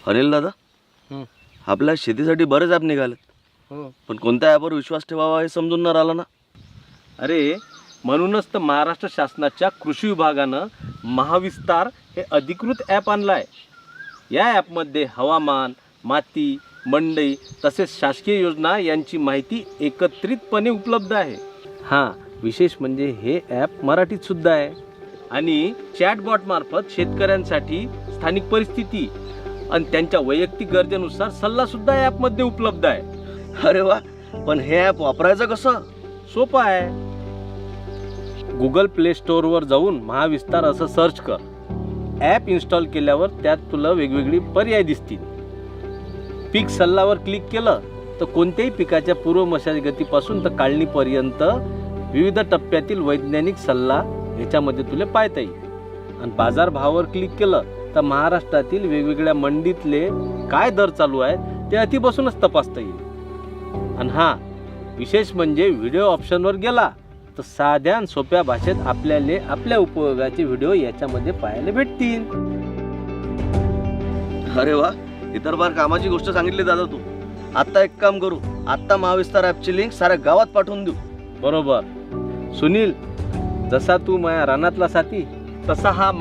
अनिल दादा, हं. आपल्या शेतीसाठी बरेच ॲप निघालेत, हो. पण कोणत्या ॲपवर विश्वास ठेवावा हे समजून न राहिलं ना. अरे म्हणूनच तर महाराष्ट्र शासनाच्या कृषी विभागानं महाविस्तार हे अधिकृत ॲप आणलं आहे. या ॲपमध्ये हवामान, माती, मंडई तसेच शासकीय योजना यांची माहिती एकत्रितपणे उपलब्ध आहे. हां, विशेष म्हणजे हे ॲप मराठीतसुद्धा आहे आणि चॅटबॉटमार्फत शेतकऱ्यांसाठी स्थानिक परिस्थिती आणि त्यांच्या वैयक्तिक गरजेनुसार सल्लासुद्धा ॲपमध्ये उपलब्ध आहे. अरे वा, पण हे ॲप वापरायचं कसं? सोपं आहे. गुगल प्ले स्टोअरवर जाऊन महाविस्तार असं सर्च कर. ॲप इन्स्टॉल केल्यावर त्यात तुला वेगवेगळी पर्याय दिसतील. पीक सल्लावर क्लिक केलं तर कोणत्याही पिकाच्या पूर्व मशागतीपासून तर काढणीपर्यंत विविध टप्प्यातील वैज्ञानिक सल्ला ह्याच्यामध्ये तुला पाहता येईल. आणि बाजारभावावर क्लिक केलं तर महाराष्ट्रातील वेगवेगळ्या मंडीतले काय दर चालू आहेत ते अति बसूनच तपासता येईल. आणि हां, विशेष म्हणजे व्हिडिओ ऑप्शनवर गेला तर साध्या आणि सोप्या भाषेत आपल्याला आपल्या उपयोगाचे व्हिडिओ याच्यामध्ये पाहायला भेटतील. अरे वा, इतर फार कामाची गोष्ट सांगितली दादा तू. आत्ता एक काम करू, आत्ता महाविस्तार ॲपची लिंक साऱ्या गावात पाठवून देऊ. बरोबर सुनील, जसा तू माझ्या रानातला साथी तसा हा